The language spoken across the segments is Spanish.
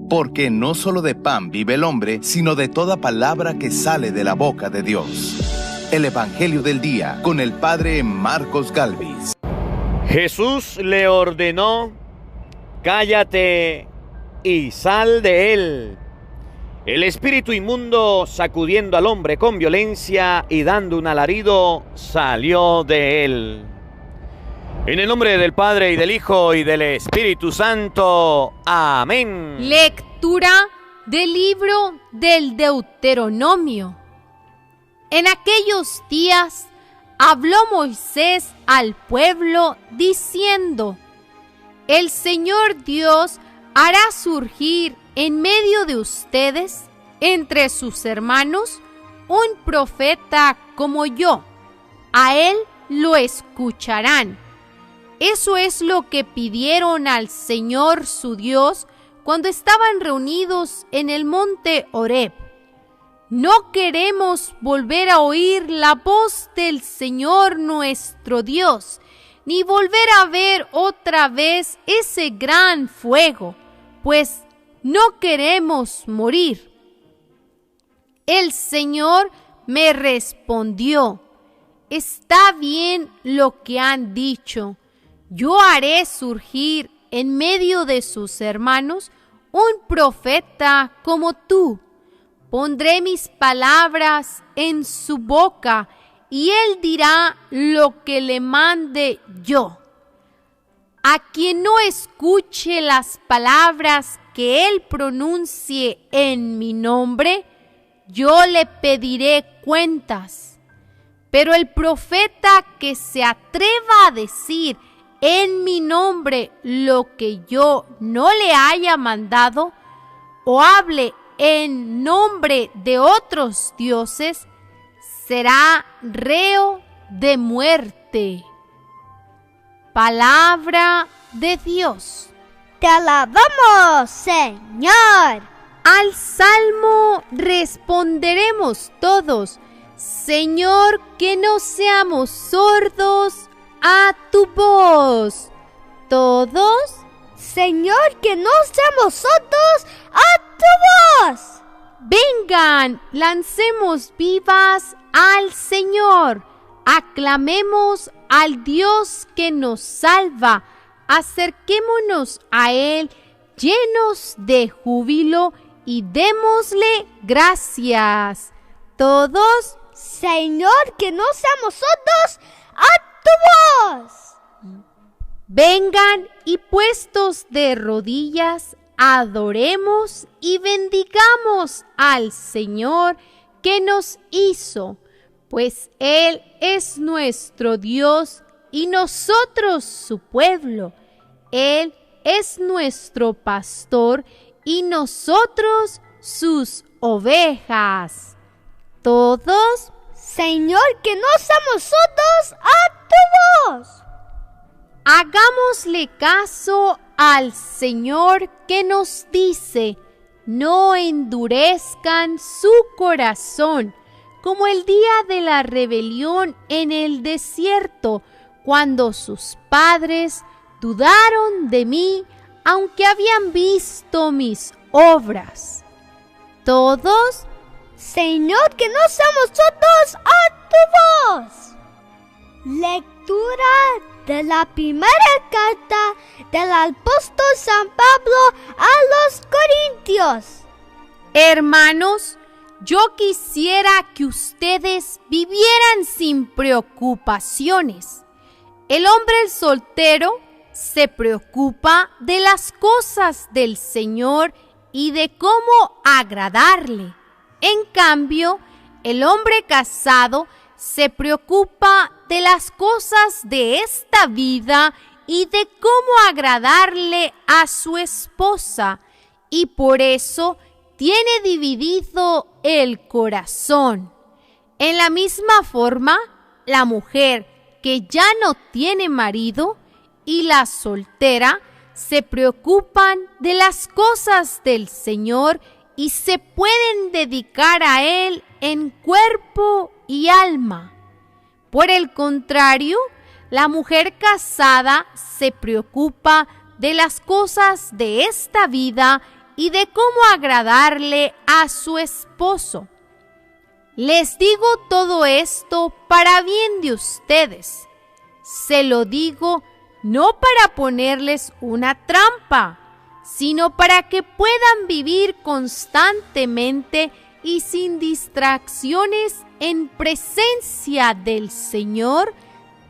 porque no solo de pan vive el hombre, sino de toda palabra que sale de la boca de Dios. El Evangelio del Día con el Padre Marcos Galvis. Jesús le ordenó: cállate y sal de él. El espíritu inmundo, sacudiendo al hombre con violencia y dando un alarido, salió de él. En el nombre del Padre, y del Hijo, y del Espíritu Santo. Amén. Lectura del libro del Deuteronomio. En aquellos días habló Moisés al pueblo diciendo: El Señor Dios hará surgir en medio de ustedes, entre sus hermanos, un profeta como yo. A él lo escucharán. Eso es lo que pidieron al Señor su Dios cuando estaban reunidos en el monte Horeb. No queremos volver a oír la voz del Señor nuestro Dios, ni volver a ver otra vez ese gran fuego, pues no queremos morir. El Señor me respondió: está bien lo que han dicho. Yo haré surgir en medio de sus hermanos un profeta como tú. Pondré mis palabras en su boca y él dirá lo que le mande yo. A quien no escuche las palabras que él pronuncie en mi nombre, yo le pediré cuentas. Pero el profeta que se atreva a decir en mi nombre lo que yo no le haya mandado, o hable en nombre de otros dioses, será reo de muerte. Palabra de Dios. Te alabamos, Señor. Al salmo responderemos todos: Señor, que no seamos sordos a tu voz. Todos: Señor, que no seamos sordos a tu voz. Vengan, lancemos vivas al Señor. Aclamemos al Dios que nos salva. Acerquémonos a Él llenos de júbilo y démosle gracias. Todos: Señor, que no seamos sordos a tu voz. Vengan y puestos de rodillas, adoremos y bendigamos al Señor que nos hizo, pues Él es nuestro Dios y nosotros su pueblo. Él es nuestro pastor y nosotros sus ovejas. Todos: Señor, que no seamos sordos a tu voz. Hagámosle caso al Señor que nos dice: no endurezcan su corazón, como el día de la rebelión en el desierto, cuando sus padres dudaron de mí, aunque habían visto mis obras. Todos: Señor, que no seamos sordos a tu voz. Lectura de la primera carta del apóstol San Pablo a los Corintios. Hermanos, yo quisiera que ustedes vivieran sin preocupaciones. El hombre soltero se preocupa de las cosas del Señor y de cómo agradarle. En cambio, el hombre casado se preocupa de las cosas de esta vida y de cómo agradarle a su esposa, y por eso tiene dividido el corazón. En la misma forma, la mujer que ya no tiene marido y la soltera se preocupan de las cosas del Señor y se pueden dedicar a Él en cuerpo y alma. Por el contrario, la mujer casada se preocupa de las cosas de esta vida y de cómo agradarle a su esposo. Les digo todo esto para bien de ustedes. Se lo digo no para ponerles una trampa, sino para que puedan vivir constantemente y sin distracciones en presencia del Señor,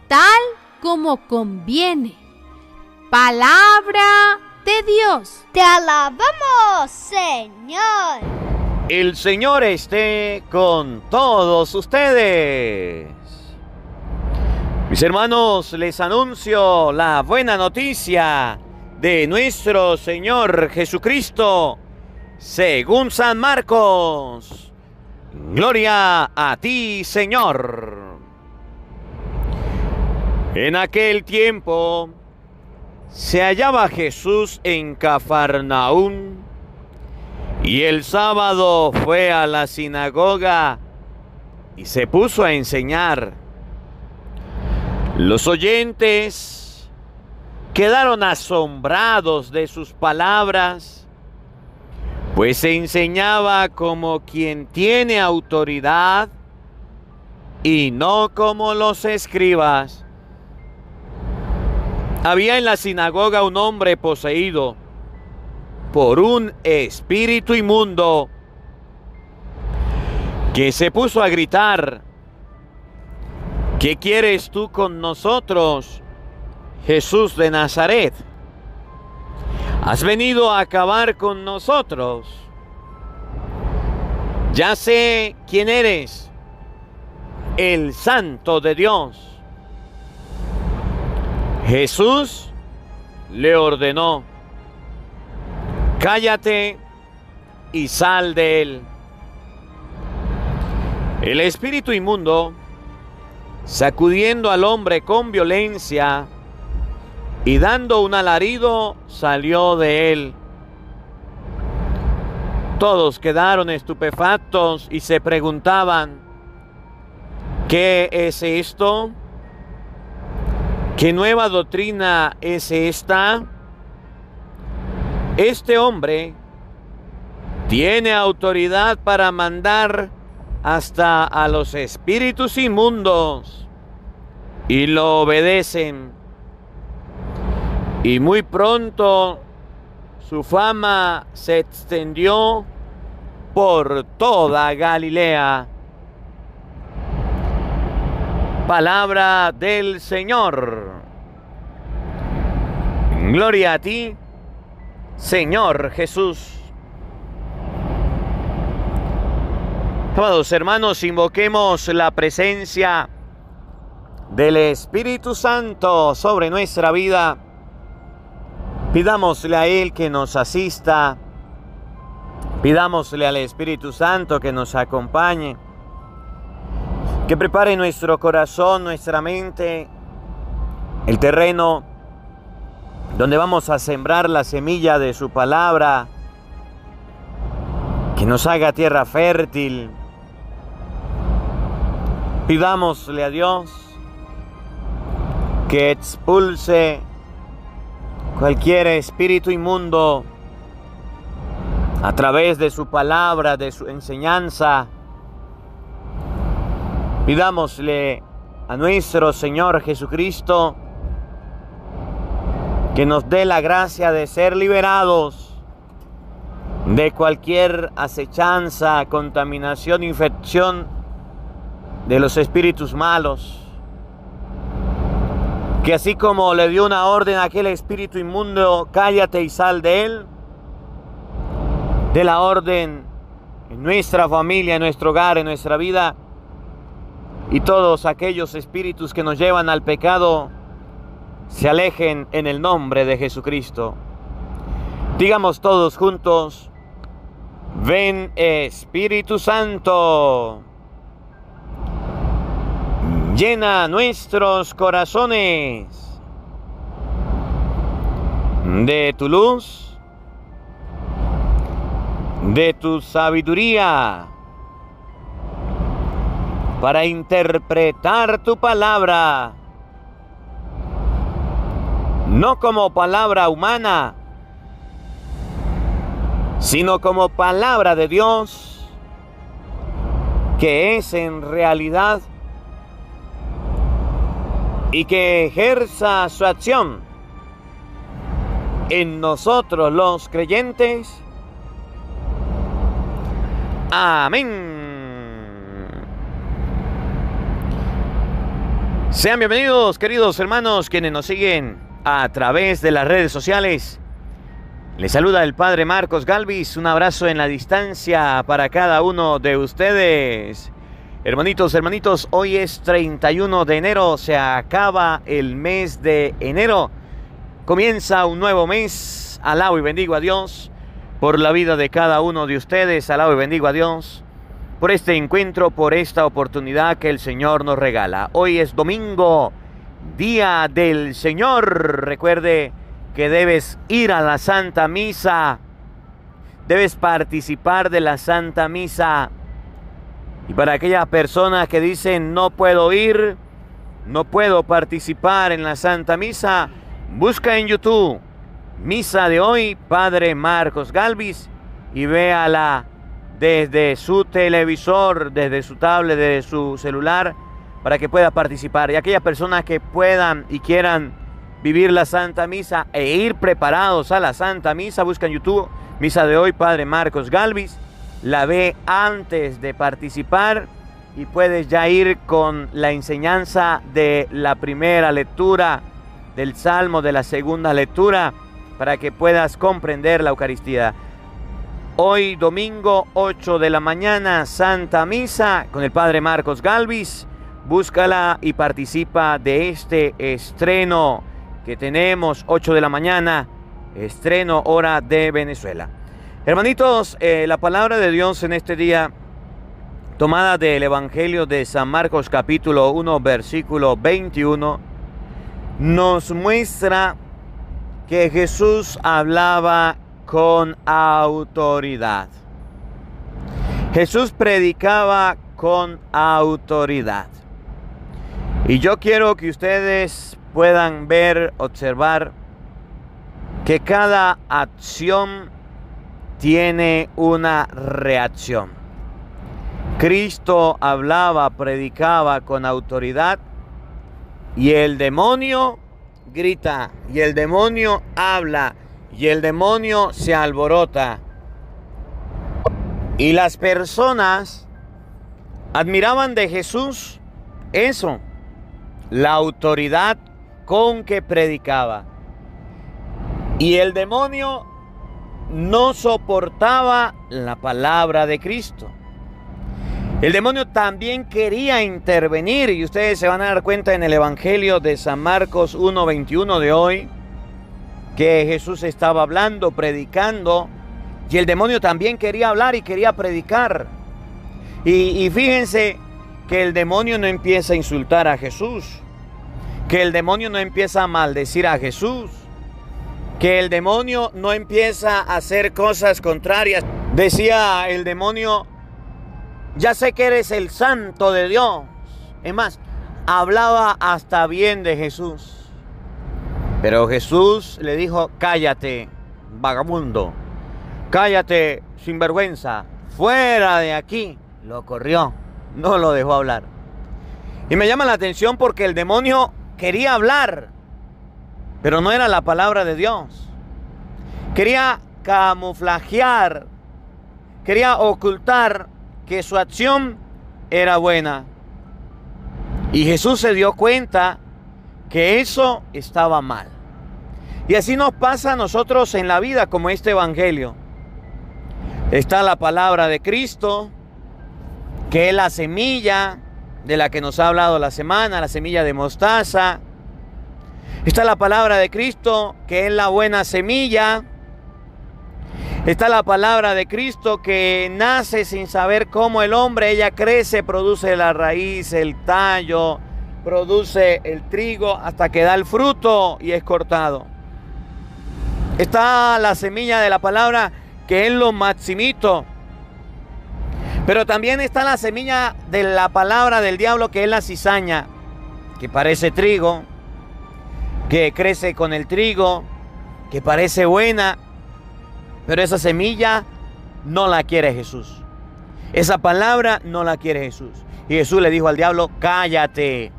tal como conviene. Palabra de Dios. Te alabamos, Señor. El Señor esté con todos ustedes. Mis hermanos, les anuncio la buena noticia de nuestro Señor Jesucristo, según San Marcos. Gloria a ti, Señor. En aquel tiempo se hallaba Jesús en Cafarnaúm, y el sábado fue a la sinagoga y se puso a enseñar. Los oyentes quedaron asombrados de sus palabras, pues enseñaba como quien tiene autoridad y no como los escribas. Había en la sinagoga un hombre poseído por un espíritu inmundo que se puso a gritar: ¿qué quieres tú con nosotros, Jesús de Nazaret? ¿Has venido a acabar con nosotros? Ya sé quién eres, el Santo de Dios. Jesús le ordenó: cállate y sal de él. El espíritu inmundo, sacudiendo al hombre con violencia y dando un alarido, salió de él. Todos quedaron estupefactos y se preguntaban: ¿qué es esto? ¿Qué nueva doctrina es esta? Este hombre tiene autoridad para mandar hasta a los espíritus inmundos y lo obedecen. Y muy pronto su fama se extendió por toda Galilea. Palabra del Señor. Gloria a ti, Señor Jesús. Amados hermanos, invoquemos la presencia del Espíritu Santo sobre nuestra vida. Pidámosle a Él que nos asista. Pidámosle al Espíritu Santo que nos acompañe, que prepare nuestro corazón, nuestra mente, el terreno donde vamos a sembrar la semilla de su palabra, que nos haga tierra fértil. Pidámosle a Dios que expulse cualquier espíritu inmundo a través de su palabra, de su enseñanza. Pidámosle a nuestro Señor Jesucristo que nos dé la gracia de ser liberados de cualquier acechanza, contaminación, infección de los espíritus malos. Que así como le dio una orden a aquel espíritu inmundo, cállate y sal de él, dé la orden en nuestra familia, en nuestro hogar, en nuestra vida, y todos aquellos espíritus que nos llevan al pecado se alejen en el nombre de Jesucristo. Digamos todos juntos: ven Espíritu Santo, llena nuestros corazones de tu luz, de tu sabiduría, para interpretar tu palabra, no como palabra humana, sino como palabra de Dios, que es en realidad y que ejerza su acción en nosotros los creyentes. Amén. Sean bienvenidos, queridos hermanos, quienes nos siguen a través de las redes sociales. Les saluda el Padre Marcos Galvis. Un abrazo en la distancia para cada uno de ustedes. Hermanitos, hoy es 31 de enero, se acaba el mes de enero. Comienza un nuevo mes. Alabo y bendigo a Dios por la vida de cada uno de ustedes. Alabo y bendigo a Dios por este encuentro, por esta oportunidad que el Señor nos regala. Hoy es domingo, día del Señor. Recuerde que debes ir a la Santa Misa, debes participar de la Santa Misa. Y para aquellas personas que dicen no puedo ir, no puedo participar en la Santa Misa, busca en YouTube Misa de hoy, Padre Marcos Galvis, y véala desde su televisor, desde su tablet, desde su celular, para que pueda participar. Y aquellas personas que puedan y quieran vivir la Santa Misa e ir preparados a la Santa Misa, buscan en YouTube Misa de hoy, Padre Marcos Galvis, la ve antes de participar y puedes ya ir con la enseñanza de la primera lectura del Salmo, de la segunda lectura, para que puedas comprender la Eucaristía. Hoy domingo 8 de la mañana, Santa Misa con el Padre Marcos Galvis. Búscala y participa de este estreno que tenemos, 8 de la mañana, estreno hora de Venezuela. Hermanitos, la palabra de Dios en este día, tomada del Evangelio de San Marcos capítulo 1, versículo 21, nos muestra que Jesús hablaba con autoridad. Jesús predicaba con autoridad. Y yo quiero que ustedes puedan ver, observar, que cada acción tiene una reacción. Cristo hablaba, predicaba con autoridad, y el demonio grita, y el demonio habla, y el demonio se alborota. Y las personas admiraban de Jesús eso, la autoridad con que predicaba. Y el demonio no soportaba la palabra de Cristo. El demonio también quería intervenir, y ustedes se van a dar cuenta en el Evangelio de San Marcos 1:21 de hoy, que Jesús estaba hablando, predicando, y el demonio también quería hablar y quería predicar. Y fíjense que el demonio no empieza a insultar a Jesús, que el demonio no empieza a maldecir a Jesús, que el demonio no empieza a hacer cosas contrarias. Decía el demonio: ya sé que eres el santo de Dios. Es más, hablaba hasta bien de Jesús. Pero Jesús le dijo: cállate, vagabundo, cállate, sinvergüenza, fuera de aquí. Lo corrió, no lo dejó hablar. Y me llama la atención porque el demonio quería hablar, pero no era la palabra de Dios. Quería camuflajear, quería ocultar que su acción era buena. Y Jesús se dio cuenta que eso estaba mal. Y así nos pasa a nosotros en la vida, como este evangelio. Está la palabra de Cristo, que es la semilla de la que nos ha hablado la semana, la semilla de mostaza. Está la palabra de Cristo, que es la buena semilla. Está la palabra de Cristo, que nace sin saber cómo el hombre, ella crece, produce la raíz, el tallo, produce el trigo hasta que da el fruto y es cortado. Está la semilla de la palabra, que es lo maximito. Pero también está la semilla de la palabra del diablo, que es la cizaña, que parece trigo, que crece con el trigo, que parece buena, pero esa semilla no la quiere Jesús. Esa palabra no la quiere Jesús. Y Jesús le dijo al diablo, cállate,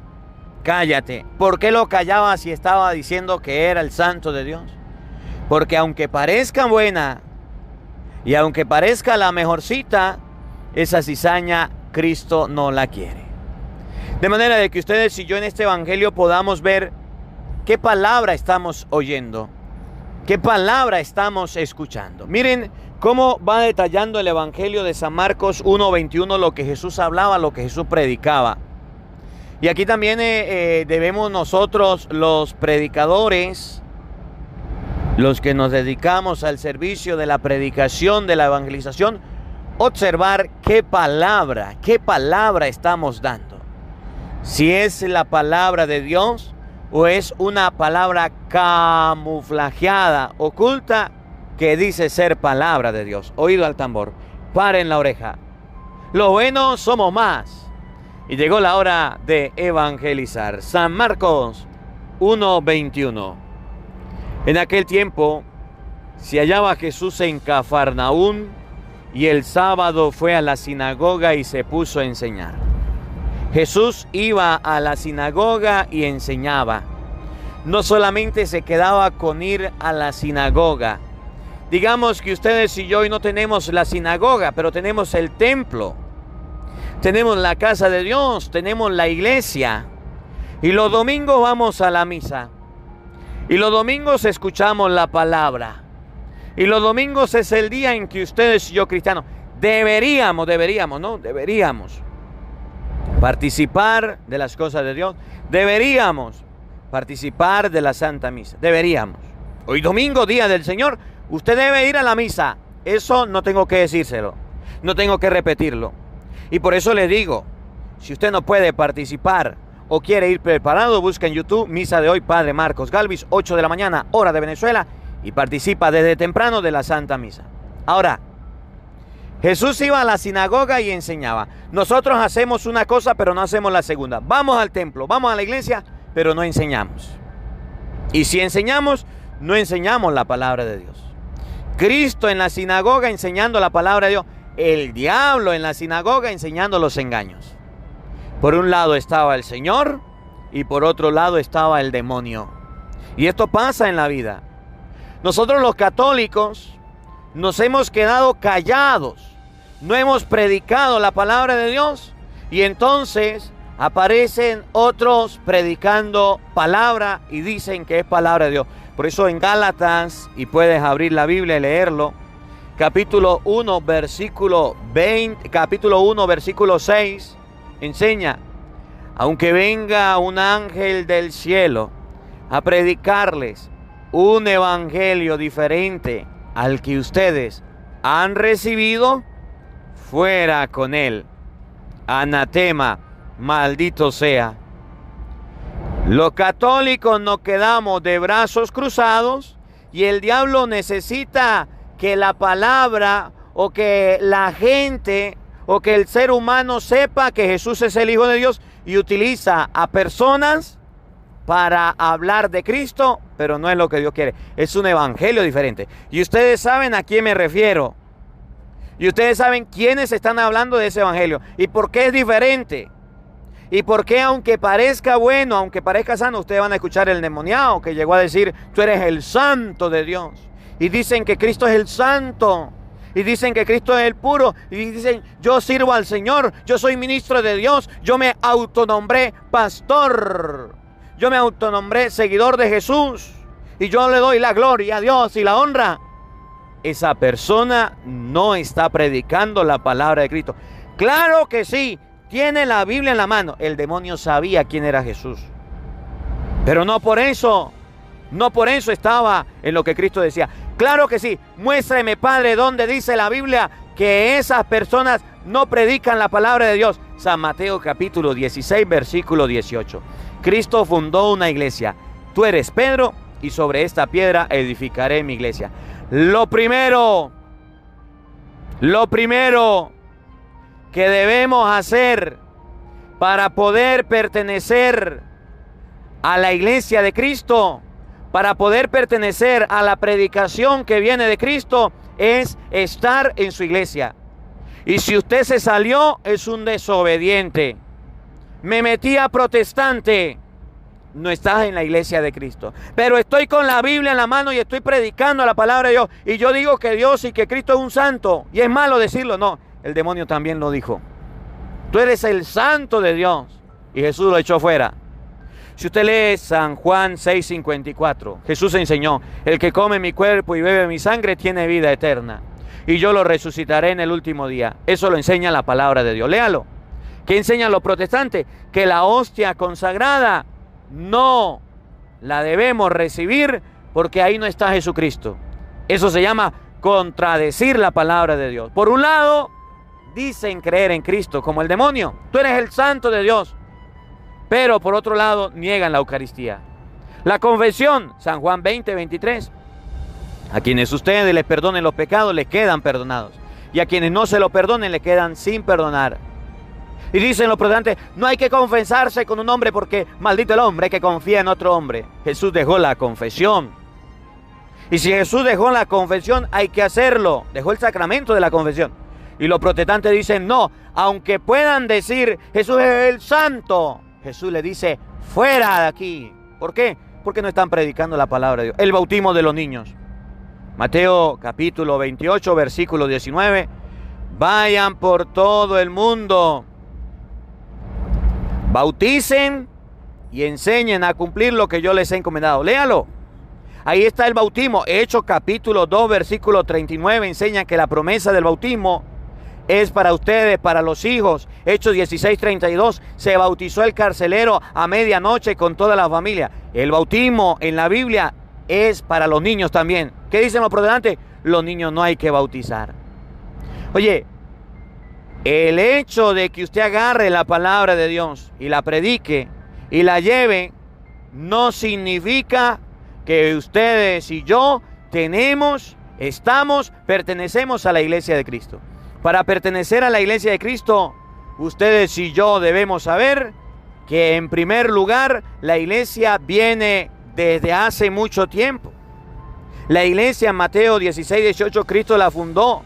cállate. ¿Por qué lo callaba si estaba diciendo que era el santo de Dios? Porque aunque parezca buena y aunque parezca la mejorcita, esa cizaña Cristo no la quiere. De manera de que ustedes y yo en este evangelio podamos ver qué palabra estamos oyendo, qué palabra estamos escuchando. Miren cómo va detallando el evangelio de San Marcos 1:21 lo que Jesús hablaba, lo que Jesús predicaba. Y aquí también debemos nosotros, los predicadores, los que nos dedicamos al servicio de la predicación, de la evangelización, observar qué palabra estamos dando. Si es la palabra de Dios o es una palabra camuflajeada, oculta, que dice ser palabra de Dios. Oído al tambor, paren la oreja. Lo bueno somos más. Y llegó la hora de evangelizar. San Marcos 1:21. En aquel tiempo se hallaba Jesús en Cafarnaún, y el sábado fue a la sinagoga y se puso a enseñar. Jesús iba a la sinagoga y enseñaba. No solamente se quedaba con ir a la sinagoga. Digamos que ustedes y yo hoy no tenemos la sinagoga, pero tenemos el templo. Tenemos la casa de Dios, tenemos la iglesia. Y los domingos vamos a la misa. Y los domingos escuchamos la palabra. Y los domingos es el día en que ustedes y yo cristianos deberíamos participar de las cosas de Dios. Deberíamos participar de la Santa Misa. Deberíamos. Hoy domingo, día del Señor, usted debe ir a la misa. Eso no tengo que decírselo. No tengo que repetirlo. Y por eso le digo, si usted no puede participar o quiere ir preparado, busca en YouTube Misa de hoy, Padre Marcos Galvis, 8 de la mañana, hora de Venezuela, y participa desde temprano de la Santa Misa. Ahora, Jesús iba a la sinagoga y enseñaba. Nosotros hacemos una cosa, pero no hacemos la segunda. Vamos al templo, vamos a la iglesia, pero no enseñamos. Y si enseñamos, no enseñamos la palabra de Dios. Cristo en la sinagoga enseñando la palabra de Dios. El diablo en la sinagoga enseñando los engaños. Por un lado estaba el Señor y por otro lado estaba el demonio. Y esto pasa en la vida. Nosotros los católicos nos hemos quedado callados. No hemos predicado la palabra de Dios. Y entonces aparecen otros predicando palabra y dicen que es palabra de Dios. Por eso en Gálatas, y puedes abrir la Biblia y leerlo, capítulo 1, versículo 6, enseña: aunque venga un ángel del cielo a predicarles un evangelio diferente al que ustedes han recibido, fuera con él. Anatema, maldito sea. Los católicos nos quedamos de brazos cruzados y el diablo necesita que la palabra o que la gente o que el ser humano sepa que Jesús es el Hijo de Dios y utiliza a personas para hablar de Cristo, pero no es lo que Dios quiere. Es un evangelio diferente. Y ustedes saben a quién me refiero. Y ustedes saben quiénes están hablando de ese evangelio. Y por qué es diferente. Y por qué, aunque parezca bueno, aunque parezca sano, ustedes van a escuchar el endemoniado que llegó a decir: tú eres el santo de Dios. Y dicen que Cristo es el santo. Y dicen que Cristo es el puro. Y dicen: yo sirvo al Señor. Yo soy ministro de Dios. Yo me autonombré pastor. Yo me autonombré seguidor de Jesús. Y yo le doy la gloria a Dios y la honra. Esa persona no está predicando la palabra de Cristo. Claro que sí. Tiene la Biblia en la mano. El demonio sabía quién era Jesús. Pero no por eso estaba en lo que Cristo decía. Claro que sí. Muéstrame, Padre, dónde dice la Biblia que esas personas no predican la palabra de Dios. San Mateo capítulo 16, versículo 18. Cristo fundó una iglesia. Tú eres Pedro y sobre esta piedra edificaré mi iglesia. Lo primero que debemos hacer para poder pertenecer a la iglesia de Cristo, para poder pertenecer a la predicación que viene de Cristo, es estar en su iglesia. Y si usted se salió, es un desobediente. Me metí a protestante. No estás en la iglesia de Cristo. Pero estoy con la Biblia en la mano y estoy predicando la palabra de Dios. Y yo digo que Dios y que Cristo es un santo. Y es malo decirlo. No, el demonio también lo dijo. Tú eres el santo de Dios. Y Jesús lo echó fuera. Si usted lee San Juan 6:54, Jesús enseñó: el que come mi cuerpo y bebe mi sangre tiene vida eterna, y yo lo resucitaré en el último día. Eso lo enseña la palabra de Dios. Léalo. ¿Qué enseñan los protestantes? Que la hostia consagrada no la debemos recibir porque ahí no está Jesucristo. Eso se llama contradecir la palabra de Dios. Por un lado, dicen creer en Cristo como el demonio. Tú eres el santo de Dios. Pero por otro lado, niegan la Eucaristía. La confesión, San Juan 20:23. A quienes ustedes les perdonen los pecados, les quedan perdonados. Y a quienes no se lo perdonen, les quedan sin perdonar. Y dicen los protestantes: no hay que confesarse con un hombre porque maldito el hombre que confía en otro hombre. Jesús dejó la confesión. Y si Jesús dejó la confesión, hay que hacerlo. Dejó el sacramento de la confesión. Y los protestantes dicen: no, aunque puedan decir Jesús es el santo, Jesús le dice: fuera de aquí. ¿Por qué? Porque no están predicando la palabra de Dios. El bautismo de los niños. Mateo capítulo 28, versículo 19. Vayan por todo el mundo, bauticen y enseñen a cumplir lo que yo les he encomendado. Léalo. Ahí está el bautismo. Hechos capítulo 2, versículo 39. Enseña que la promesa del bautismo es para ustedes, para los hijos. Hechos 16:32. Se bautizó el carcelero a medianoche con toda la familia. El bautismo en la Biblia es para los niños también. ¿Qué dicen los protestantes? Los niños no hay que bautizar. Oye, el hecho de que usted agarre la palabra de Dios y la predique y la lleve no significa que ustedes y yo pertenecemos a la iglesia de Cristo. Para pertenecer a la iglesia de Cristo, ustedes y yo debemos saber que en primer lugar la iglesia viene desde hace mucho tiempo. La iglesia en Mateo 16:18 Cristo la fundó.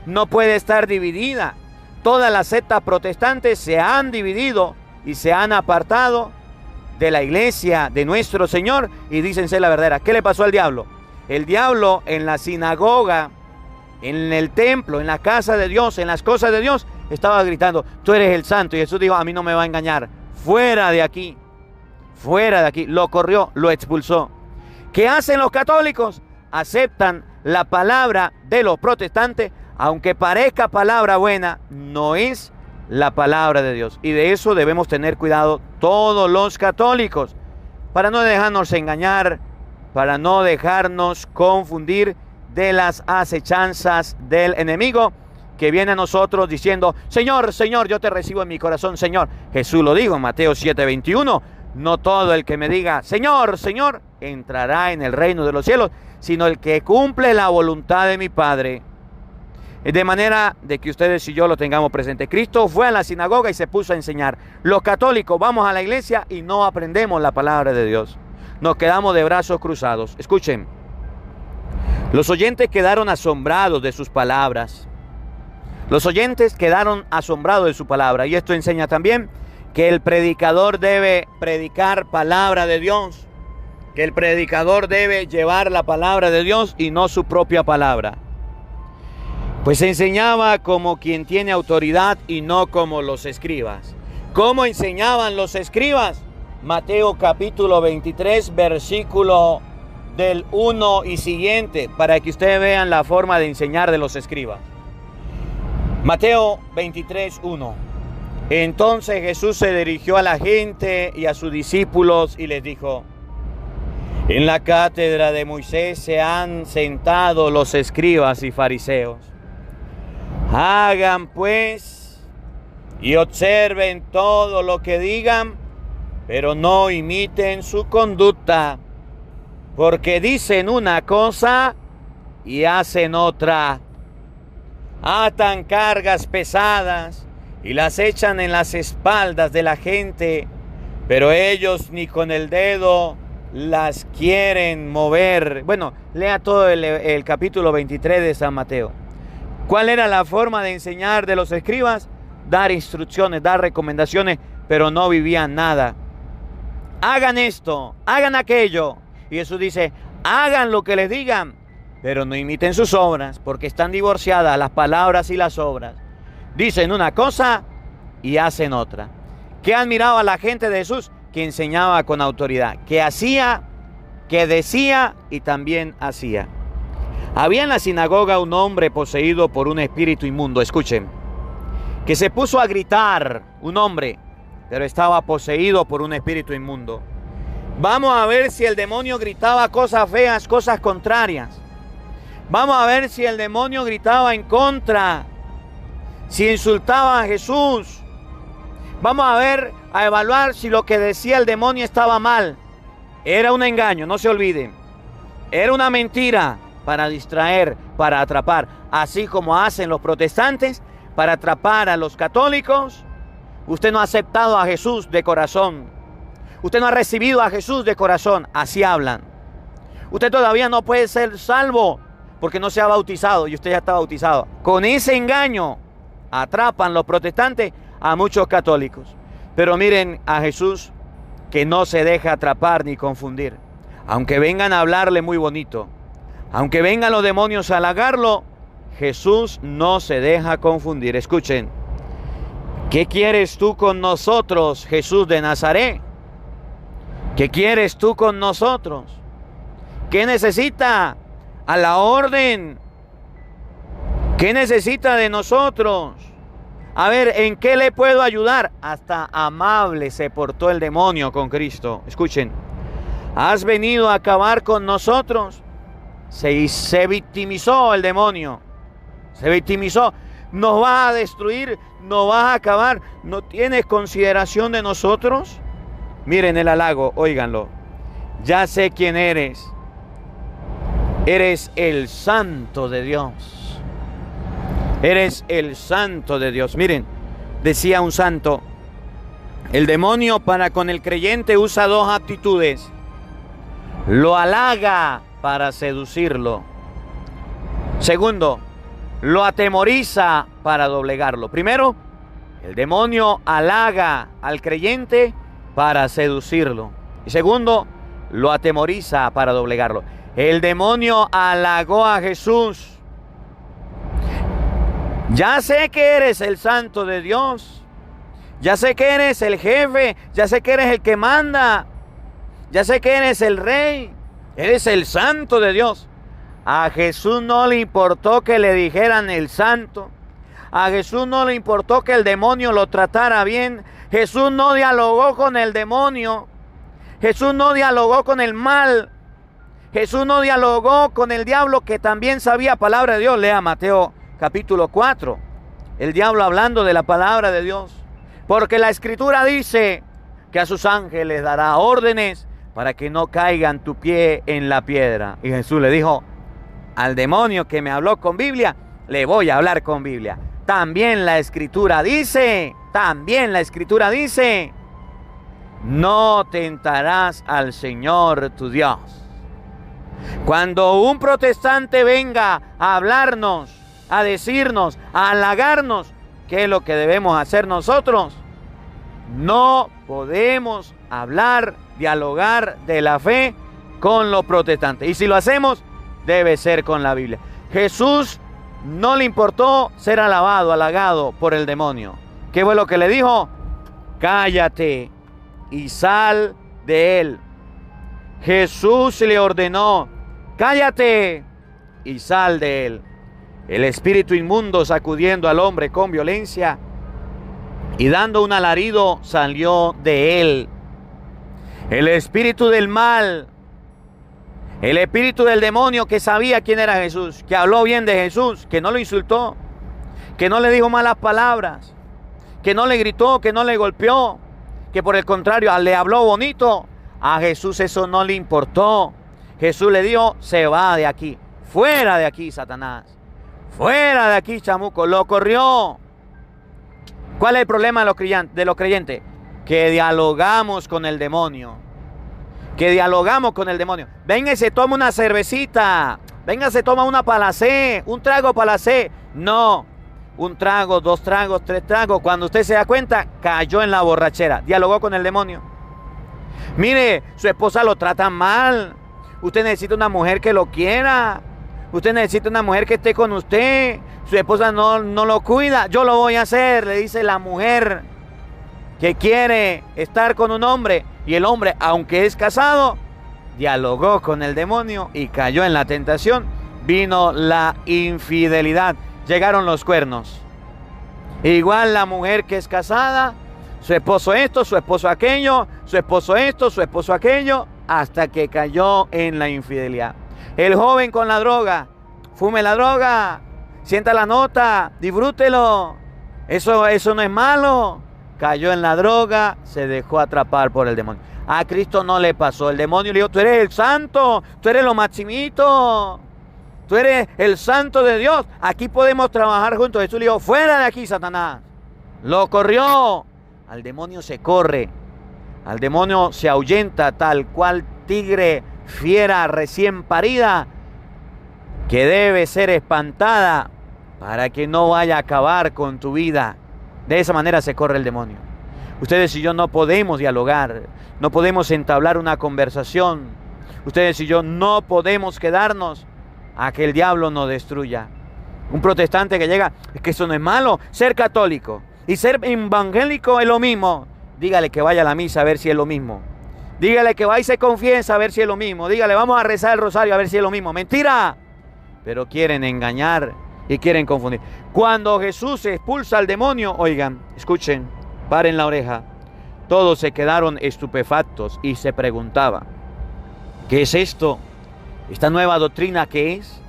No puede estar dividida. Todas las sectas protestantes se han dividido y se han apartado de la iglesia de nuestro Señor y dicen ser la verdadera. ¿Qué le pasó al diablo? El diablo en la sinagoga, en el templo, en la casa de Dios, en las cosas de Dios, estaba gritando: tú eres el santo. Y Jesús dijo: a mí no me va a engañar. Fuera de aquí. Fuera de aquí. Lo corrió, lo expulsó. ¿Qué hacen los católicos? Aceptan la palabra de los protestantes, aunque parezca palabra buena, no es la palabra de Dios. Y de eso debemos tener cuidado todos los católicos, para no dejarnos engañar, para no dejarnos confundir de las acechanzas del enemigo, que viene a nosotros diciendo: Señor, Señor, yo te recibo en mi corazón, Señor. Jesús lo dijo en Mateo 7:21. No todo el que me diga Señor, Señor, entrará en el reino de los cielos, sino el que cumple la voluntad de mi Padre. De manera de que ustedes y yo lo tengamos presente. Cristo fue a la sinagoga y se puso a enseñar. Los católicos vamos a la iglesia y no aprendemos la palabra de Dios. Nos quedamos de brazos cruzados. Escuchen. Los oyentes quedaron asombrados de sus palabras. Los oyentes quedaron asombrados de su palabra. Y esto enseña también que el predicador debe predicar palabra de Dios. Que el predicador debe llevar la palabra de Dios y no su propia palabra. Pues enseñaba como quien tiene autoridad y no como los escribas. ¿Cómo enseñaban los escribas? Mateo capítulo 23, versículo del 1 y siguiente, para que ustedes vean la forma de enseñar de los escribas. Mateo 23, 1. Entonces Jesús se dirigió a la gente y a sus discípulos y les dijo: en la cátedra de Moisés se han sentado los escribas y fariseos. Hagan pues y observen todo lo que digan, pero no imiten su conducta, porque dicen una cosa y hacen otra. Atan cargas pesadas y las echan en las espaldas de la gente, pero ellos ni con el dedo las quieren mover. Bueno, lea todo el capítulo 23 de San Mateo. ¿Cuál era la forma de enseñar de los escribas? Dar instrucciones, dar recomendaciones, pero no vivían nada. Hagan esto, hagan aquello. Y Jesús dice, hagan lo que les digan, pero no imiten sus obras, porque están divorciadas las palabras y las obras. Dicen una cosa y hacen otra. ¿Qué admiraba la gente de Jesús? Que enseñaba con autoridad, que hacía, que decía y también hacía. Había en la sinagoga un hombre poseído por un espíritu inmundo, escuchen, que se puso a gritar, un hombre, pero estaba poseído por un espíritu inmundo. Vamos a ver si el demonio gritaba cosas feas, cosas contrarias. Vamos a ver si el demonio gritaba en contra, si insultaba a Jesús. Vamos a evaluar si lo que decía el demonio estaba mal. Era un engaño, no se olviden. Era una mentira para distraer, para atrapar. Así como hacen los protestantes para atrapar a los católicos. Usted no ha aceptado a Jesús de corazón. Usted no ha recibido a Jesús de corazón. Así hablan. Usted todavía no puede ser salvo porque no se ha bautizado y usted ya está bautizado. Con ese engaño atrapan los protestantes a muchos católicos. Pero miren a Jesús, que no se deja atrapar ni confundir. Aunque vengan a hablarle muy bonito, aunque vengan los demonios a halagarlo, Jesús no se deja confundir. Escuchen, ¿qué quieres tú con nosotros, Jesús de Nazaret? ¿Qué quieres tú con nosotros? ¿Qué necesita? A la orden. ¿Qué necesita de nosotros? A ver, ¿en qué le puedo ayudar? Hasta amable se portó el demonio con Cristo. Escuchen, ¿has venido a acabar con nosotros? Se victimizó el demonio. Se victimizó. Nos vas a destruir, nos vas a acabar. ¿No tienes consideración de nosotros? Miren el halago, óiganlo. Ya sé quién eres. Eres el Santo de Dios. Eres el Santo de Dios. Miren, decía un santo, el demonio para con el creyente usa dos actitudes. Lo halaga para seducirlo. Segundo, lo atemoriza para doblegarlo. Primero, el demonio halaga al creyente para seducirlo. Y segundo, lo atemoriza para doblegarlo. El demonio halagó a Jesús. Ya sé que eres el Santo de Dios. Ya sé que eres el jefe. Ya sé que eres el que manda. Ya sé que eres el rey. Eres el Santo de Dios. A Jesús no le importó que le dijeran el santo. A Jesús no le importó que el demonio lo tratara bien. Jesús no dialogó con el demonio. Jesús no dialogó con el mal. Jesús no dialogó con el diablo, que también sabía palabra de Dios. Lea Mateo capítulo 4. El diablo hablando de la palabra de Dios. Porque la Escritura dice que a sus ángeles dará órdenes para que no caigan tu pie en la piedra. Y Jesús le dijo al demonio que me habló con Biblia, le voy a hablar con Biblia. También la Escritura dice, no tentarás al Señor tu Dios. Cuando un protestante venga a hablarnos, a decirnos, a halagarnos, ¿qué es lo que debemos hacer nosotros? No podemos hablar, dialogar de la fe con los protestantes. Y si lo hacemos, debe ser con la Biblia. Jesús no le importó ser alabado, halagado por el demonio. ¿Qué fue lo que le dijo? Cállate y sal de él. Jesús le ordenó, cállate y sal de él. El espíritu inmundo, sacudiendo al hombre con violencia y dando un alarido, salió de él. El espíritu del mal, el espíritu del demonio, que sabía quién era Jesús, que habló bien de Jesús, que no lo insultó, que no le dijo malas palabras, que no le gritó, que no le golpeó, que por el contrario le habló bonito. A Jesús eso no le importó. Jesús le dijo, se va de aquí, fuera de aquí, Satanás, fuera de aquí, chamuco. Lo corrió. ¿Cuál es el problema de los creyentes? Que dialogamos con el demonio, que dialogamos con el demonio. Venga y se toma una cervecita. Venga, se toma una palacé, un trago palacé. No, un trago, 2 tragos, 3 tragos. Cuando usted se da cuenta, cayó en la borrachera. Dialogó con el demonio. Mire, su esposa lo trata mal. Usted necesita una mujer que lo quiera. Usted necesita una mujer que esté con usted. Su esposa no lo cuida. Yo lo voy a hacer, le dice la mujer que quiere estar con un hombre. Y el hombre, aunque es casado, dialogó con el demonio y cayó en la tentación. Vino la infidelidad. Llegaron los cuernos. Igual la mujer que es casada, su esposo esto, su esposo aquello, su esposo esto, su esposo aquello, hasta que cayó en la infidelidad. El joven con la droga, fume la droga, sienta la nota, disfrútelo. Eso no es malo. Cayó en la droga, se dejó atrapar por el demonio. A Cristo no le pasó. El demonio le dijo, tú eres el santo, tú eres lo maximito, tú eres el santo de Dios. Aquí podemos trabajar juntos. Jesús le dijo, fuera de aquí, Satanás. Lo corrió. Al demonio se corre. Al demonio se ahuyenta tal cual tigre, fiera recién parida, que debe ser espantada para que no vaya a acabar con tu vida. De esa manera se corre el demonio. Ustedes y yo no podemos dialogar, no podemos entablar una conversación. Ustedes y yo no podemos quedarnos a que el diablo nos destruya. Un protestante que llega, es que eso no es malo, ser católico y ser evangélico es lo mismo. Dígale que vaya a la misa a ver si es lo mismo. Dígale que vaya y se confiesa a ver si es lo mismo. Dígale, vamos a rezar el rosario a ver si es lo mismo. ¡Mentira! Pero quieren engañar y quieren confundir. Cuando Jesús expulsa al demonio, oigan, escuchen, paren la oreja. Todos se quedaron estupefactos y se preguntaban, ¿qué es esto? ¿Esta nueva doctrina qué es?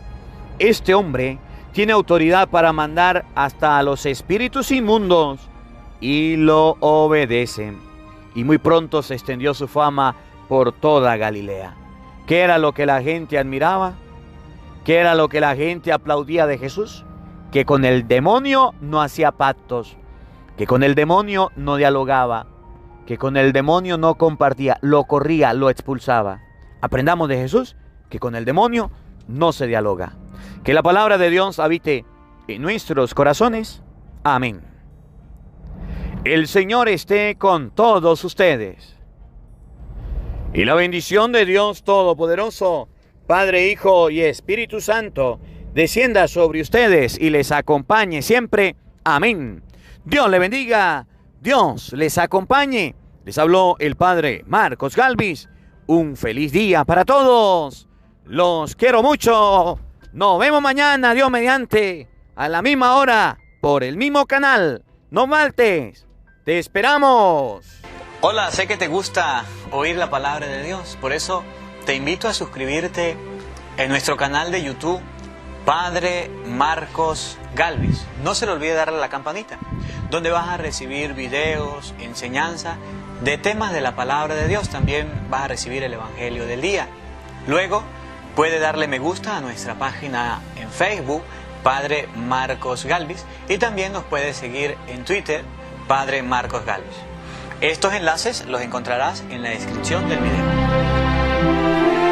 Este hombre tiene autoridad para mandar hasta a los espíritus inmundos y lo obedecen. Y muy pronto se extendió su fama por toda Galilea. ¿Qué era lo que la gente admiraba? ¿Qué era lo que la gente aplaudía de Jesús? Que con el demonio no hacía pactos, que con el demonio no dialogaba, que con el demonio no compartía, lo corría, lo expulsaba. Aprendamos de Jesús que con el demonio no se dialoga. Que la palabra de Dios habite en nuestros corazones. Amén. El Señor esté con todos ustedes. Y la bendición de Dios Todopoderoso, Padre, Hijo y Espíritu Santo, descienda sobre ustedes y les acompañe siempre. Amén. Dios le bendiga, Dios les acompañe. Les habló el Padre Marcos Galvis. Un feliz día para todos. Los quiero mucho. Nos vemos mañana, Dios mediante, a la misma hora, por el mismo canal. No faltes. ¡Te esperamos! Hola, sé que te gusta oír la palabra de Dios, por eso te invito a suscribirte en nuestro canal de YouTube, Padre Marcos Galvis. No se le olvide darle a la campanita, donde vas a recibir videos, enseñanza de temas de la palabra de Dios. También vas a recibir el Evangelio del día. Luego, puede darle me gusta a nuestra página en Facebook, Padre Marcos Galvis, y también nos puede seguir en Twitter, Padre Marcos Galvis. Estos enlaces los encontrarás en la descripción del video.